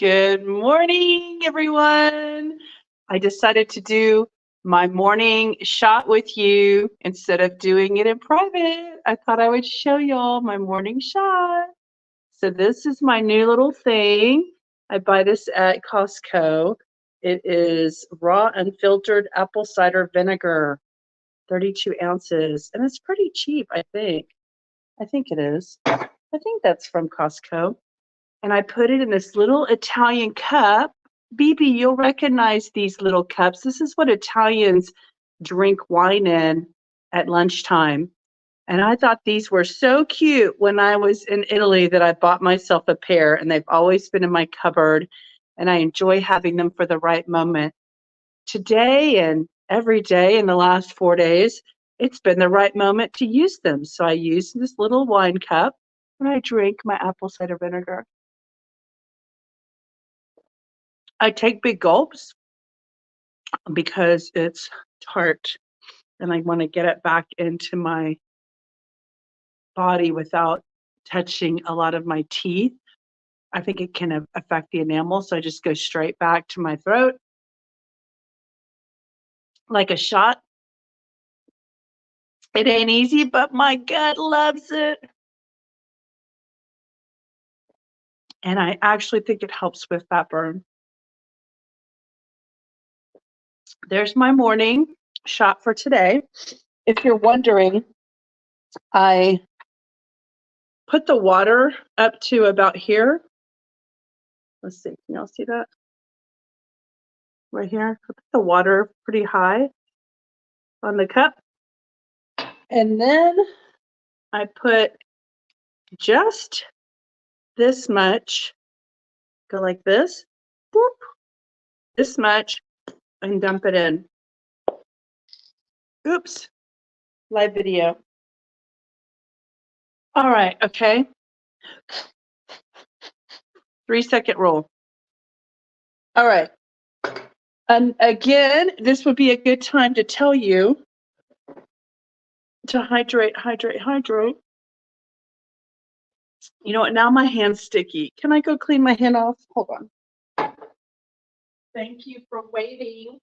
Good morning, everyone. I decided to do my morning shot with you instead of doing it in private. I thought I would show y'all my morning shot. So this is my new little thing. I buy this at Costco. It is raw unfiltered apple cider vinegar, 32 ounces, and it's pretty cheap, I think. I think it is. I think that's from Costco. And I put it in this little Italian cup. Bibi, you'll recognize these little cups. This is what Italians drink wine in at lunchtime. And I thought these were so cute when I was in Italy that I bought myself a pair, and they've always been in my cupboard, and I enjoy having them for the right moment. Today and every day in the last 4 days, it's been the right moment to use them. So I use this little wine cup and I drink my apple cider vinegar. I take big gulps because it's tart and I want to get it back into my body without touching a lot of my teeth. I think it can affect the enamel, so I just go straight back to my throat like a shot. It ain't easy, but my gut loves it. And I actually think it helps with fat burn. There's my morning shot for today. If you're wondering, I put the water up to about here. Let's see, can y'all see that? Right here, I put the water pretty high on the cup. And then I put just this much, go like this, boop, this much, and dump it in. Oops, live video. All right, okay. 3-second rule. All right. And again, this would be a good time to tell you to hydrate, hydrate, hydrate. You know what? Now my hand's sticky. Can I go clean my hand off? Hold on. Thank you for waiting.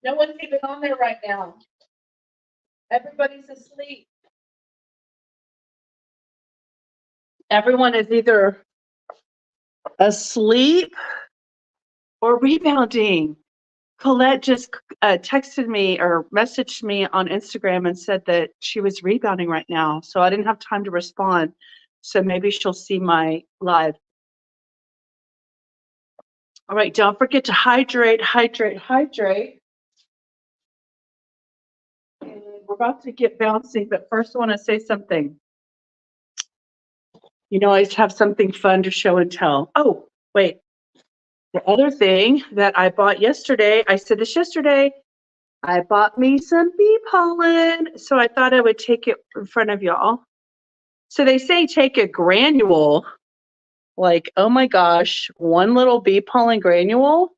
No one's even on there right now. Everybody's asleep. Everyone is either asleep or rebounding. Colette just texted me or messaged me on Instagram and said that she was rebounding right now. So I didn't have time to respond. So maybe she'll see my live. All right, don't forget to hydrate, hydrate, hydrate. And we're about to get bouncing, but first I want to say something. You know, I always have something fun to show and tell. Oh, wait. The other thing that I bought yesterday, I said this yesterday, I bought me some bee pollen. So I thought I would take it in front of y'all. So they say take a granule, like, oh my gosh, one little bee pollen granule.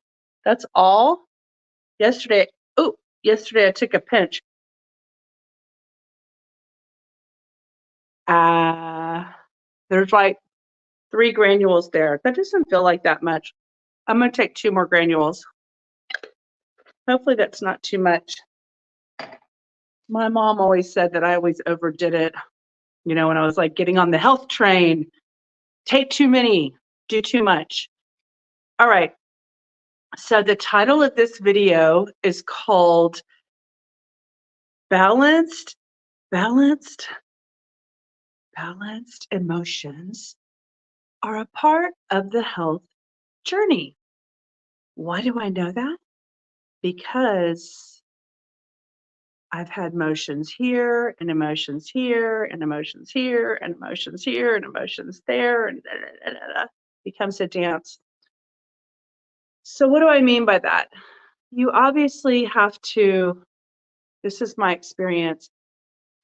That's all. Yesterday I took a pinch. There's like 3 granules there. That doesn't feel like that much. I'm going to take 2 more granules. Hopefully that's not too much. My mom always said that I always overdid it. You know, when I was like getting on the health train, take too many, do too much. All right. So the title of this video is called Balanced Emotions Are a Part of the Health Journey. Why do I know that? Because I've had emotions here and emotions here and emotions here and emotions here and emotions there, and becomes a dance. So what do I mean by that? You obviously have to, this is my experience,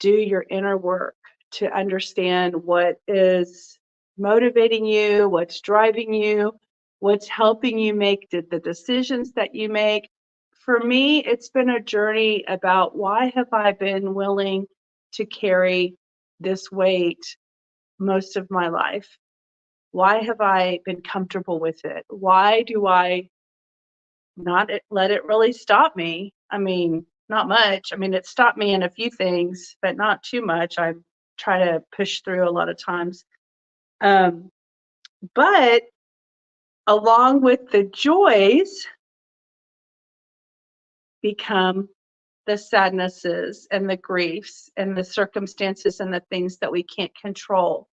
do your inner work to understand what is motivating you, what's driving you, what's helping you make the decisions that you make. For me, it's been a journey about why have I been willing to carry this weight most of my life? Why have I been comfortable with it? Why do I not let it really stop me? I mean, not much. I mean, it stopped me in a few things, but not too much. I try to push through a lot of times. Um, but along with the joys become the sadnesses and the griefs and the circumstances and the things that we can't control.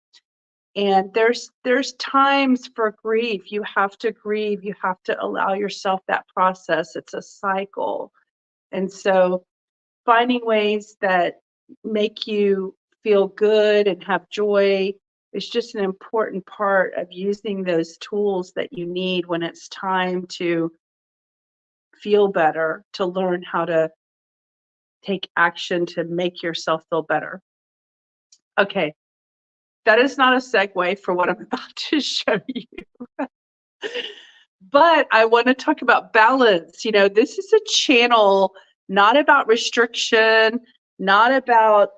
And there's times for grief. You have to grieve. You have to allow yourself that process. It's a cycle. And so finding ways that make you feel good and have joy is just an important part of using those tools that you need when it's time to feel better, to learn how to take action to make yourself feel better. Okay, that is not a segue for what I'm about to show you. But I want to talk about balance. You know, this is a channel not about restriction, not about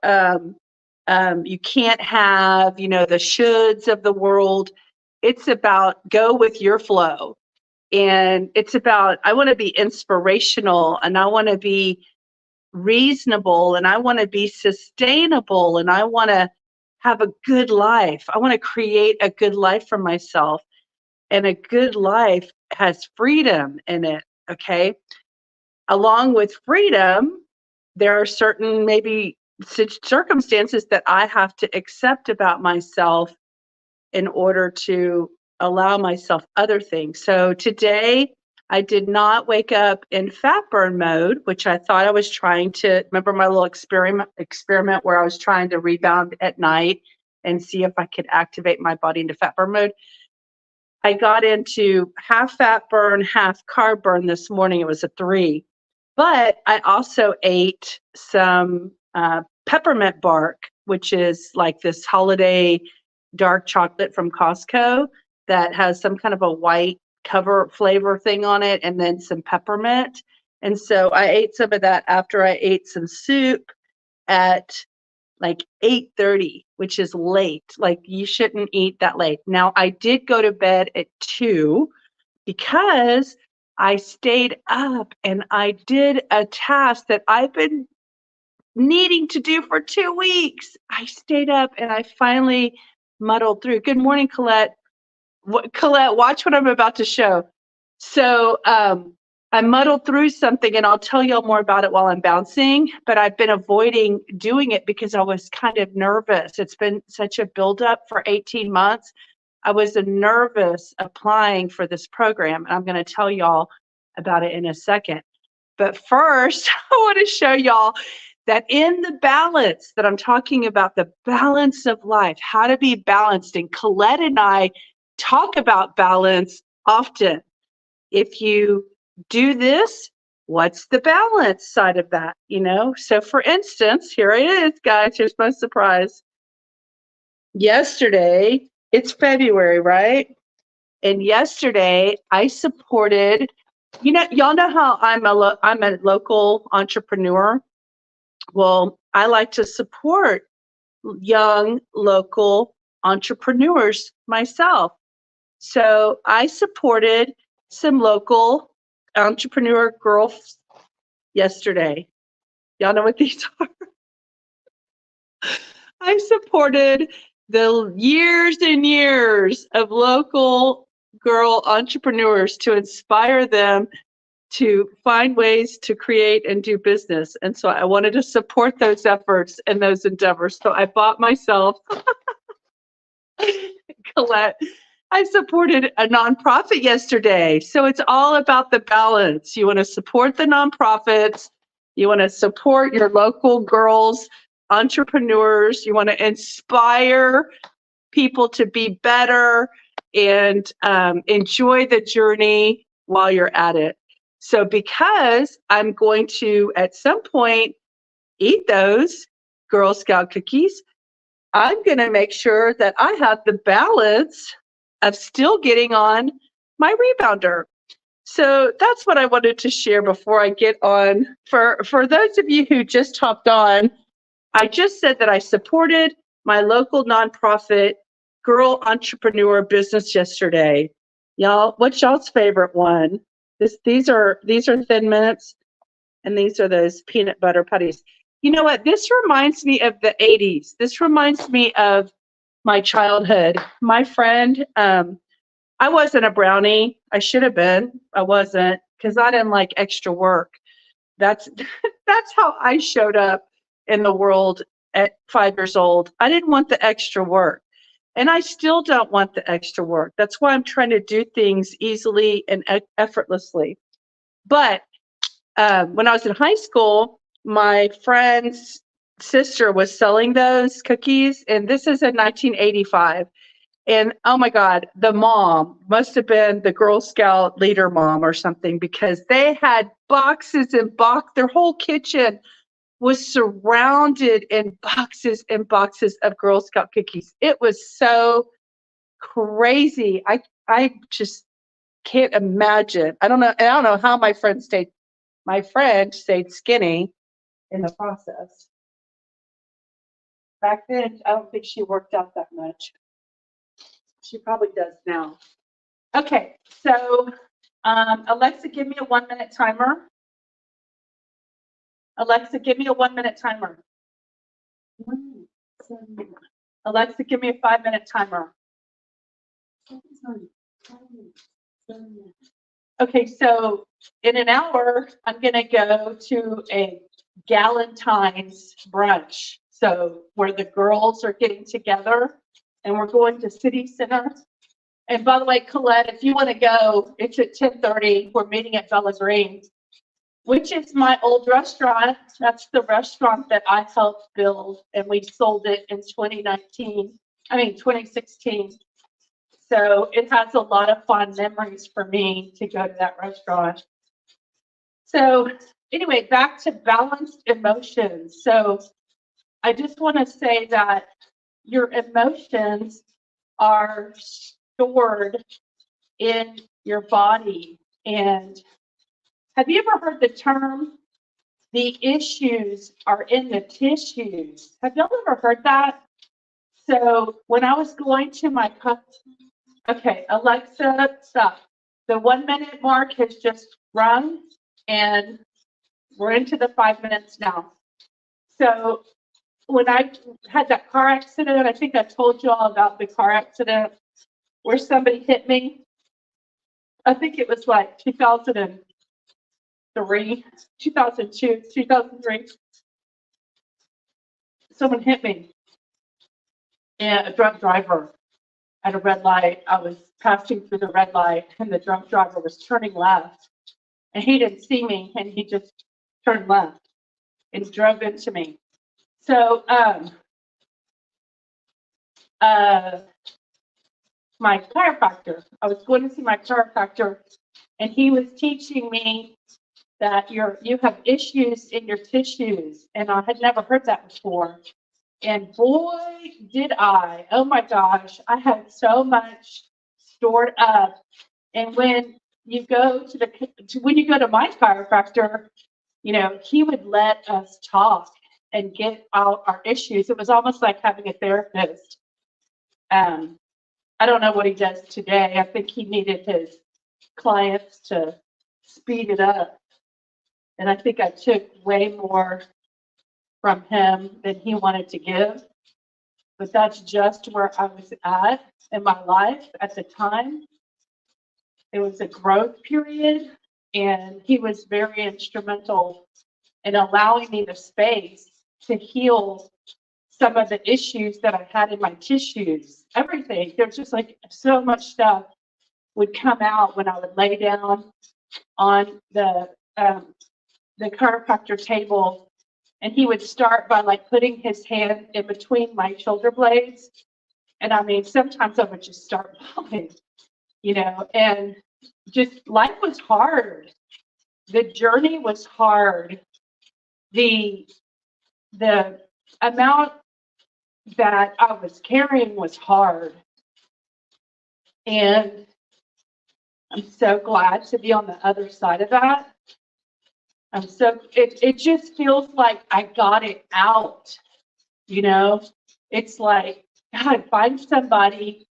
you can't have, you know, the shoulds of the world. It's about go with your flow. And it's about, I want to be inspirational, and I want to be reasonable, and I want to be sustainable, and I want to have a good life. I want to create a good life for myself. And a good life has freedom in it, okay? Along with freedom, there are certain maybe circumstances that I have to accept about myself in order to allow myself other things. So today, I did not wake up in fat burn mode, which I thought I was trying to, remember my little experiment where I was trying to rebound at night and see if I could activate my body into fat burn mode. I got into half fat burn, half carb burn this morning. It was a 3. But I also ate some peppermint bark, which is like this holiday dark chocolate from Costco that has some kind of a white cover flavor thing on it, and then some peppermint. And so I ate some of that after I ate some soup at like 8:30, which is late. Like, you shouldn't eat that late. Now, I did go to bed at 2 because I stayed up and I did a task that I've been needing to do for 2 weeks. I stayed up and I finally muddled through. Good morning, Colette. Colette, watch what I'm about to show. So I muddled through something, and I'll tell y'all more about it while I'm bouncing, but I've been avoiding doing it because I was kind of nervous. It's been such a buildup for 18 months. I was nervous applying for this program, and I'm going to tell y'all about it in a second. But first, I want to show y'all that in the balance that I'm talking about, the balance of life, how to be balanced. And Colette and I talk about balance often. If you do this, what's the balance side of that? You know, so for instance, here it is, guys. Here's my surprise. Yesterday, it's February, right? And yesterday, I supported. You know, y'all know how I'm a local entrepreneur. Well, I like to support young local entrepreneurs myself. So I supported some local entrepreneur girls yesterday. Y'all know what these are? I supported the years and years of local girl entrepreneurs to inspire them to find ways to create and do business. And so I wanted to support those efforts and those endeavors. So I bought myself, Colette, I supported a nonprofit yesterday. So it's all about the balance. You want to support the nonprofits. You want to support your local girls, entrepreneurs. You want to inspire people to be better and enjoy the journey while you're at it. So because I'm going to, at some point, eat those Girl Scout cookies, I'm going to make sure that I have the balance of still getting on my rebounder. So that's what I wanted to share before I get on. For those of you who just hopped on, I just said that I supported my local nonprofit girl entrepreneur business yesterday. Y'all, what's y'all's favorite one? These are Thin Mints, and these are those peanut butter putties. You know what? This reminds me of the 80s. This reminds me of my childhood. My friend, I wasn't a brownie. I should have been. I wasn't, because I didn't like extra work. That's that's how I showed up in the world at 5 years old. I didn't want the extra work. And I still don't want the extra work. That's why I'm trying to do things easily and effortlessly. But when I was in high school, my friend's sister was selling those cookies, and this is in 1985. And oh my God, the mom must have been the Girl Scout leader mom or something, because they had boxes and their whole kitchen was surrounded in boxes and boxes of Girl Scout cookies. It was so crazy. I just can't imagine. I don't know how my friend stayed skinny in the process. Back then, I don't think she worked out that much. She probably does now. Okay, so Alexa, give me a 1-minute timer. Alexa, give me a 1-minute timer. Alexa, give me a 5-minute timer. Okay, so in an hour, I'm going to go to a Galentine's brunch. So where the girls are getting together, and we're going to City Center. And by the way, Colette, if you want to go, it's at 10:30. We're meeting at Bella Green, which is my old restaurant. That's the restaurant that I helped build, and we sold it in 2016. So it has a lot of fond memories for me to go to that restaurant. So anyway, back to balanced emotions. So I just want to say that your emotions are stored in your body. And have you ever heard the term, the issues are in the tissues? Have y'all ever heard that? So when I was going to my okay, Alexa, stop. The 1-minute mark has just rung, and we're into the 5 minutes now. So when I had that car accident, I think I told you all about the car accident where somebody hit me. I think it was like 2003, 2002, 2003. Someone hit me, and a drunk driver at a red light. I was passing through the red light, and the drunk driver was turning left, and he didn't see me, and he just turned left and drove into me. So my chiropractor, I was going to see my chiropractor, and he was teaching me that you have issues in your tissues, and I had never heard that before. And boy, did I! Oh my gosh, I had so much stored up. And when you go to my chiropractor, he would let us talk and get out our issues. It was almost like having a therapist. I don't know what he does today. I think he needed his clients to speed it up. And I think I took way more from him than he wanted to give. But that's just where I was at in my life at the time. It was a growth period, and he was very instrumental in allowing me the space to heal some of the issues that I had in my tissues. Everything. There's just like so much stuff would come out when I would lay down on the chiropractor table, and he would start by like putting his hand in between my shoulder blades. And I mean, sometimes I would just start bawling, and just life was hard. The journey was hard. The amount that I was carrying was hard. And I'm so glad to be on the other side of that. It just feels like I got it out, It's like God, find somebody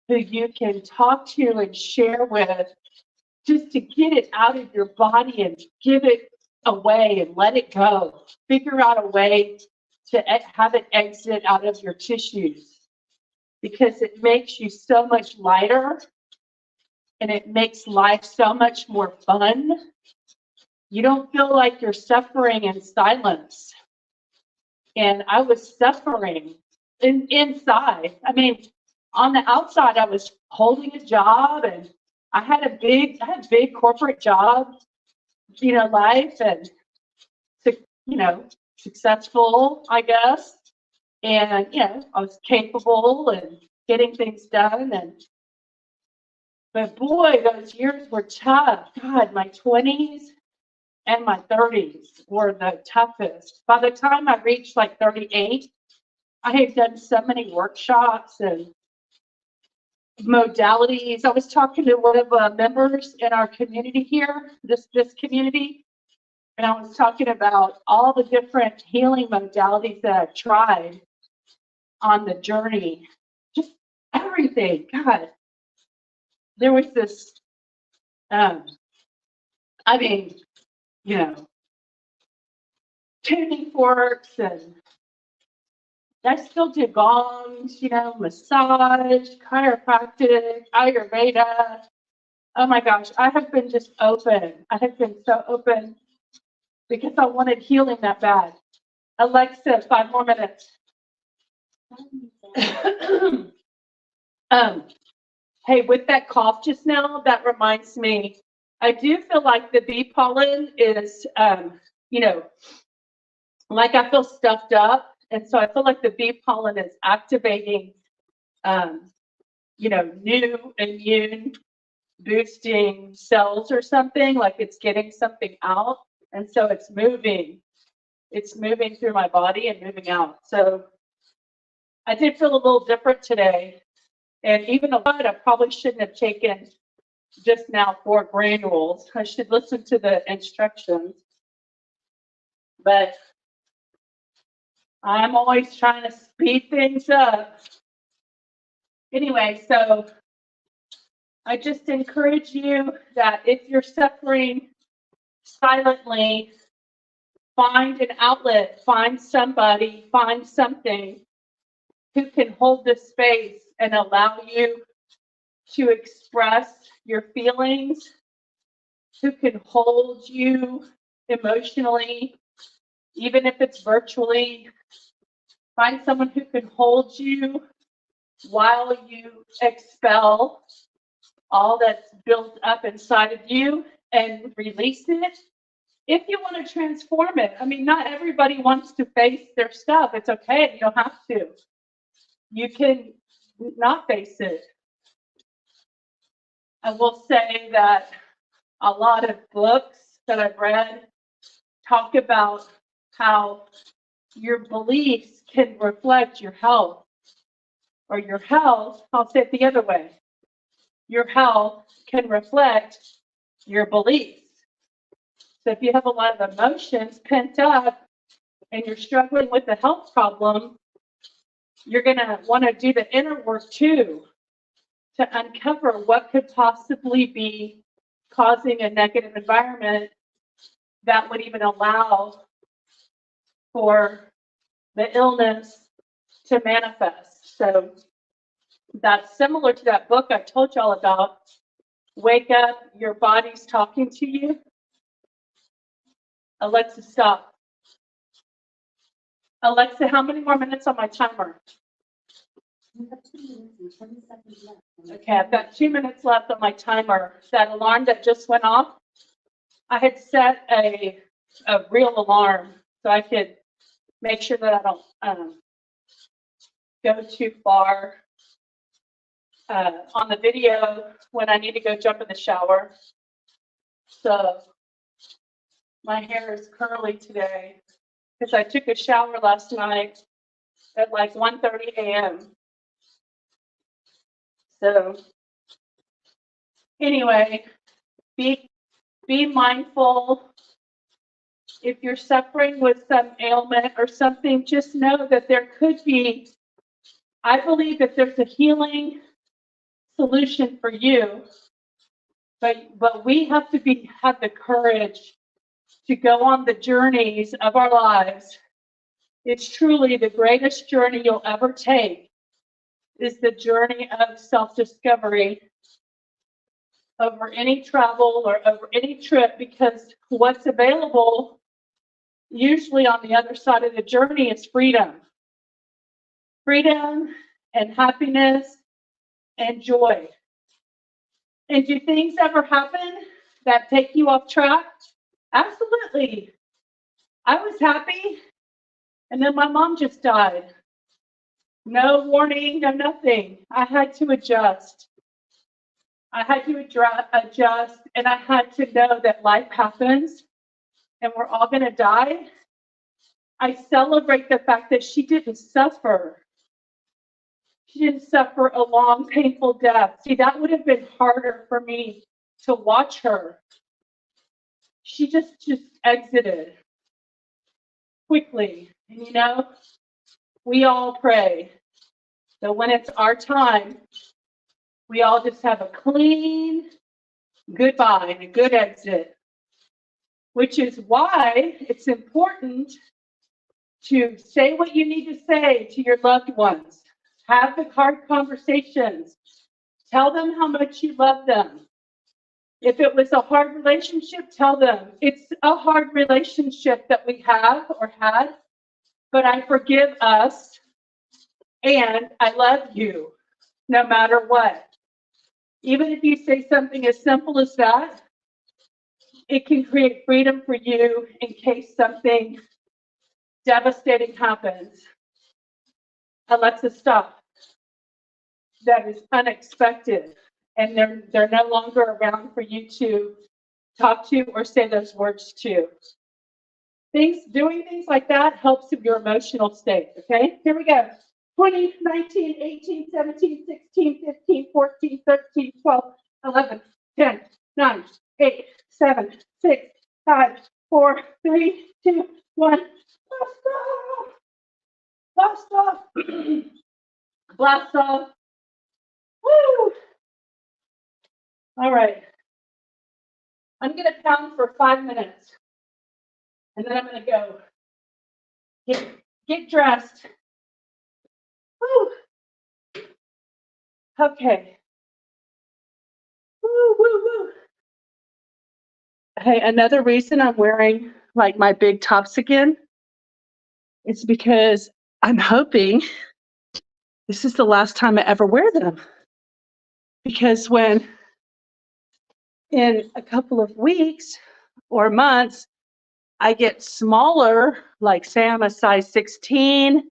who you can talk to and share with, just to get it out of your body and give it away and let it go. Figure out a way to have it exit out of your tissues, because it makes you so much lighter and it makes life so much more fun. You don't feel like you're suffering in silence. And I was suffering inside. I mean, on the outside, I was holding a job, and I had a big corporate job, life, and successful, I guess. And I was capable and getting things done. But boy, those years were tough. God, my 20s and my 30s were the toughest. By the time I reached like 38, I had done so many workshops and modalities. I was talking to one of the members in our community here, this community, and I was talking about all the different healing modalities that I've tried on the journey. Just everything. God, there was this, tuning forks, and I still do gongs, massage, chiropractic, Ayurveda. Oh my gosh, I have been just open. I have been so open because I wanted healing that bad. Alexa, 5 more minutes. Hey, with that cough just now, that reminds me, I do feel like the bee pollen is, like I feel stuffed up. And so I feel like the bee pollen is activating, new immune boosting cells or something, like it's getting something out. And so it's moving through my body and moving out. So I did feel a little different today. And even though I probably shouldn't have taken just now 4 granules. I should listen to the instructions. But I'm always trying to speed things up. Anyway, so I just encourage you that if you're suffering silently, find an outlet, find somebody, find something who can hold this space and allow you to express your feelings, who can hold you emotionally, even if it's virtually. Find someone who can hold you while you expel all that's built up inside of you and release it. If you want to transform it, I mean, not everybody wants to face their stuff. It's okay. You don't have to. You can not face it. I will say that a lot of books that I've read talk about how your beliefs can reflect your health, or your health, I'll say it the other way. Your health can reflect your beliefs. So if you have a lot of emotions pent up and you're struggling with a health problem, you're going to want to do the inner work too, to uncover what could possibly be causing a negative environment that would even allow for the illness to manifest. So that's similar to that book I told y'all about. Wake up, your body's talking to you. Alexa, stop. Alexa, how many more minutes on my timer? Okay, I've got 2 minutes left on my timer. That alarm that just went off, I had set a real alarm so I could make sure that I don't go too far on the video when I need to go jump in the shower. So my hair is curly today because I took a shower last night at like 1:30 a.m. So anyway, be mindful. If you're suffering with some ailment or something, just know that there could be I believe that there's a healing solution for you, but we have to have the courage to go on the journeys of our lives. It's truly the greatest journey you'll ever take, is the journey of self-discovery over any travel or over any trip, because what's available usually on the other side of the journey is freedom. Freedom and happiness and joy. And do things ever happen that take you off track? Absolutely. I was happy, and then my mom just died. No warning, no nothing. I had to adjust. I had to adjust, and I had to know that life happens, and we're all going to die. I celebrate the fact that she didn't suffer. She didn't suffer a long, painful death. See, that would have been harder for me to watch her. She just exited quickly. And you know, we all pray that when it's our time, we all just have a clean goodbye and a good exit, which is why it's important to say what you need to say to your loved ones. Have the hard conversations. Tell them how much you love them. If it was a hard relationship, tell them it's a hard relationship that we have or had, but I forgive us and I love you no matter what. Even if you say something as simple as that, it can create freedom for you in case something devastating happens. Alexa, stop. That is unexpected, and they're no longer around for you to talk to or say those words to. Doing things like that helps with your emotional state. Okay, here we go. 20, 19, 18, 17, 16, 15, 14, 13, 12, 11, 10, 9, 8, 7, 6, 5, 4, 3, 2, 1. Blast off. Blast off. Woo! All right. I'm going to pound for 5 minutes, and then I'm going to go get dressed. Woo! Okay. Woo, woo, woo. Hey, another reason I'm wearing like my big tops again is because I'm hoping this is the last time I ever wear them. Because when in a couple of weeks or months, I get smaller, like say I'm a size 16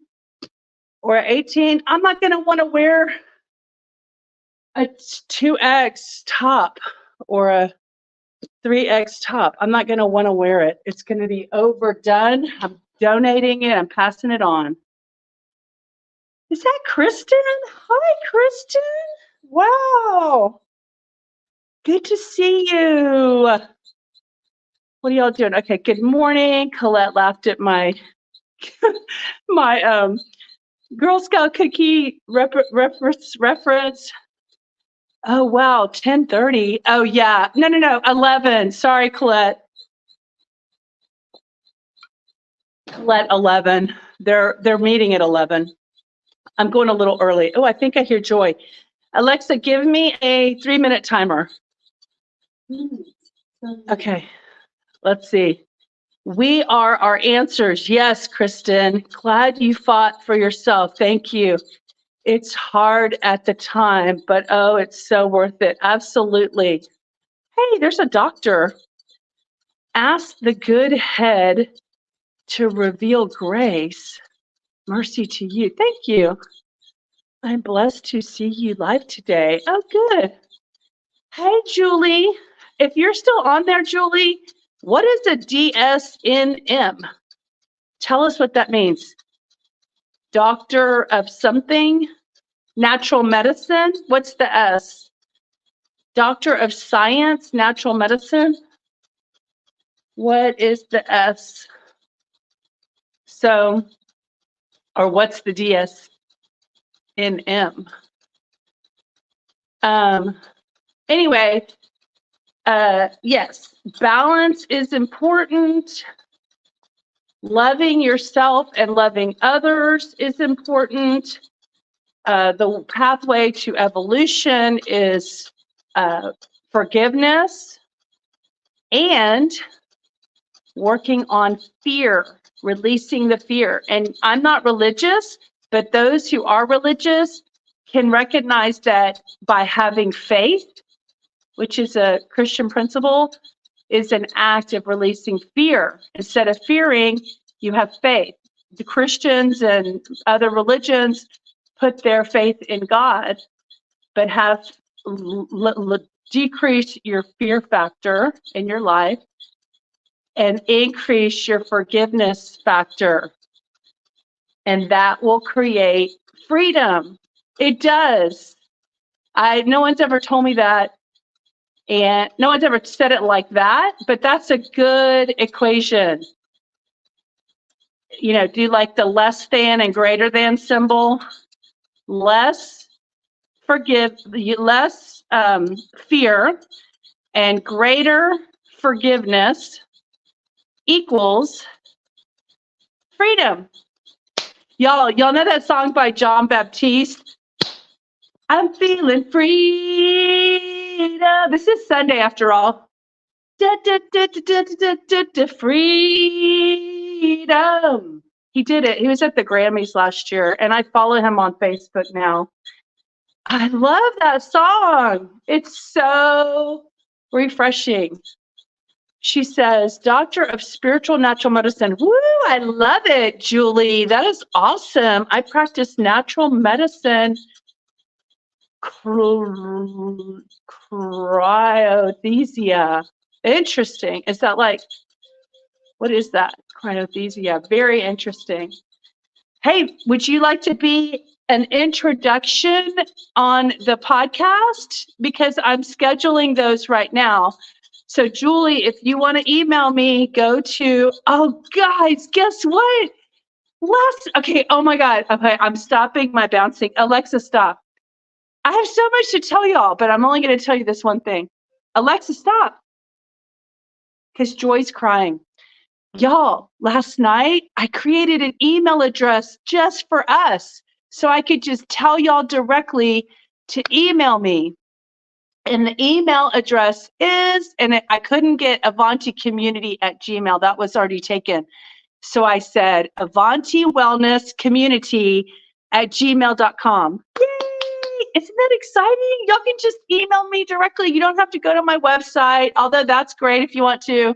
or 18, I'm not going to want to wear a 2X top or a 3X top. I'm not going to want to wear it. It's going to be overdone. I'm donating it. I'm passing it on. Is that Kristen? Hi, Kristen. Wow. Good to see you. What are y'all doing? Okay, good morning. Colette laughed at my my Girl Scout cookie reference. Oh, wow, 10:30. Oh, yeah. No, 11. Sorry, Colette. Colette, 11. They're meeting at 11. I'm going a little early. Oh, I think I hear Joy. Alexa, give me a 3-minute timer. Okay, let's see. We are our answers. Yes, Kristen. Glad you fought for yourself. Thank you. It's hard at the time, but oh, it's so worth it. Absolutely. Hey, there's a doctor. Ask the good head to reveal grace. Mercy to you. Thank you. I'm blessed to see you live today. Oh, good. Hey, Julie. If you're still on there, Julie, what is a DSNM? Tell us what that means. Doctor of something? Natural medicine? What's the S? Doctor of Science, Natural Medicine? What is the S? So, or what's the DS? in M. Anyway, yes, balance is important. Loving yourself and loving others is important. The pathway to evolution is forgiveness and working on fear, releasing the fear. And I'm not religious, but those who are religious can recognize that by having faith, which is a Christian principle, is an act of releasing fear. Instead of fearing, you have faith. The Christians and other religions put their faith in God, but have decreased your fear factor in your life and increase your forgiveness factor. And that will create freedom. It does. No one's ever told me that. And no one's ever said it like that, but that's a good equation. You know, do like the less than and greater than symbol. Less fear and greater forgiveness equals freedom. Y'all know that song by John Baptiste? I'm feeling freedom. This is Sunday after all. Freedom. He did it. He was at the Grammys last year, and I follow him on Facebook now. I love that song. It's so refreshing. She says, Doctor of Spiritual Natural Medicine. Woo, I love it, Julie. That is awesome. I practice natural medicine. Cryothesia. Interesting. Is that like, what is that? Cryothesia. Very interesting. Hey, would you like to be an introduction on the podcast? Because I'm scheduling those right now. So Julie, if you want to email me, go to, oh guys, guess what? Okay, oh my God. Okay, I'm stopping my bouncing. Alexa, stop. I have so much to tell y'all, but I'm only going to tell you this one thing. Alexa, stop. Because Joy's crying. Y'all, last night, I created an email address just for us. So I could just tell y'all directly to email me. And the email address is, and I couldn't get Avanti Community at Gmail. That was already taken. So I said Avanti Wellness Community at gmail.com. Yay! Isn't that exciting? Y'all can just email me directly. You don't have to go to my website, although that's great if you want to.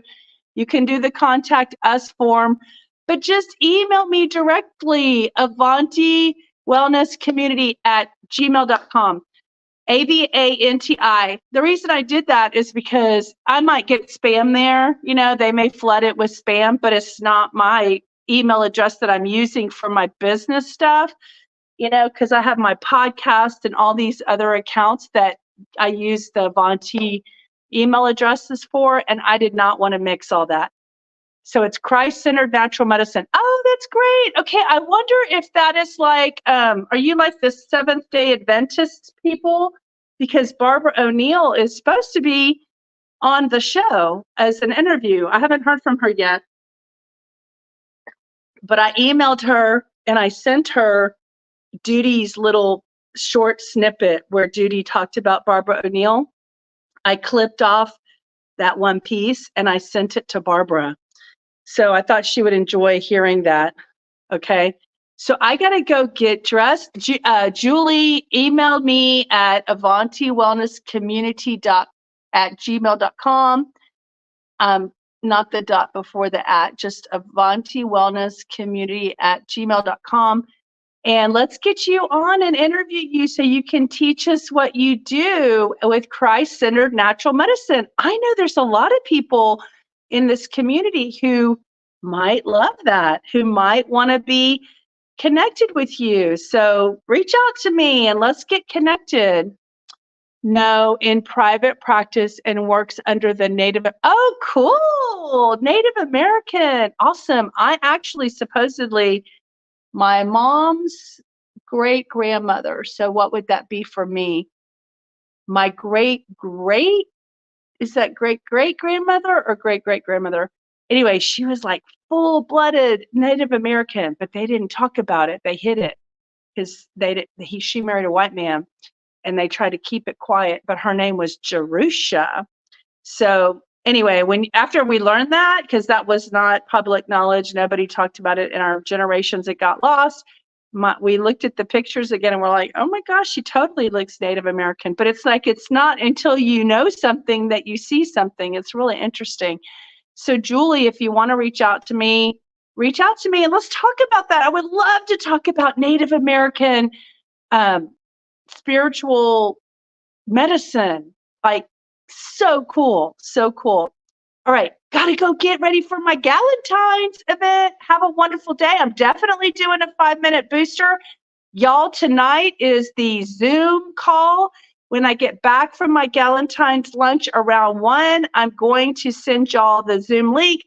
You can do the contact us form, but just email me directly, Avanti Wellness Community at gmail.com. AVANTI. The reason I did that is because I might get spam there. You know, they may flood it with spam, but it's not my email address that I'm using for my business stuff, you know, because I have my podcast and all these other accounts that I use the Avanti email addresses for, and I did not want to mix all that. So it's Christ-centered natural medicine. Oh, that's great. Okay, I wonder if that is like, are you like the Seventh-day Adventist people? Because Barbara O'Neill is supposed to be on the show as an interview. I haven't heard from her yet. But I emailed her and I sent her Duty's little short snippet where Duty talked about Barbara O'Neill. I clipped off that one piece and I sent it to Barbara. So I thought she would enjoy hearing that. Okay. So I got to go get dressed. Julie emailed me at avantiwellnesscommunity@gmail.com. Not the dot before the at, just avantiwellnesscommunity@gmail.com. And let's get you on and interview you so you can teach us what you do with Christ-centered natural medicine. I know there's a lot of people in this community who might love that, who might want to be connected with you. So reach out to me and let's get connected. No, in private practice and works under the Native. Oh, cool. Native American. Awesome. I actually supposedly, my mom's great-great-grandmother. So what would that be for me? My great-great, is that great-great-grandmother or great-great-grandmother? Anyway, she was like full-blooded Native American, but they didn't talk about it. They hid it because she married a white man, and they tried to keep it quiet, but her name was Jerusha. So anyway, after we learned that, because that was not public knowledge, nobody talked about it in our generations, it got lost. We looked at the pictures again and we're like, oh my gosh, she totally looks Native American. But it's like, it's not until you know something that you see something. It's really interesting. So Julie, if you want to reach out to me and let's talk about that. I would love to talk about Native American spiritual medicine. Like, so cool. So cool. All right, gotta go get ready for my Galentine's event. Have a wonderful day. I'm definitely doing a 5-minute booster. Y'all, tonight is the Zoom call. When I get back from my Galentine's lunch around 1, I'm going to send y'all the Zoom link.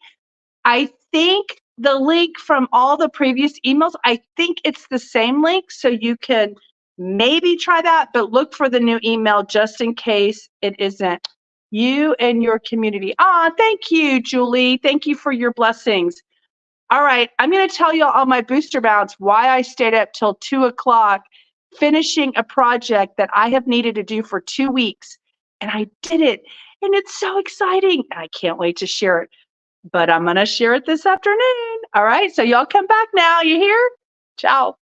I think the link from all the previous emails, I think it's the same link, so you can maybe try that, but look for the new email just in case it isn't. You and your community. Thank you, Julie. Thank you for your blessings. All right, I'm going to tell you on my booster bounce why I stayed up till 2 o'clock finishing a project that I have needed to do for 2 weeks, and I did it, and it's so exciting. I can't wait to share it, but I'm going to share it this afternoon. All right, so y'all come back now. You hear? Ciao.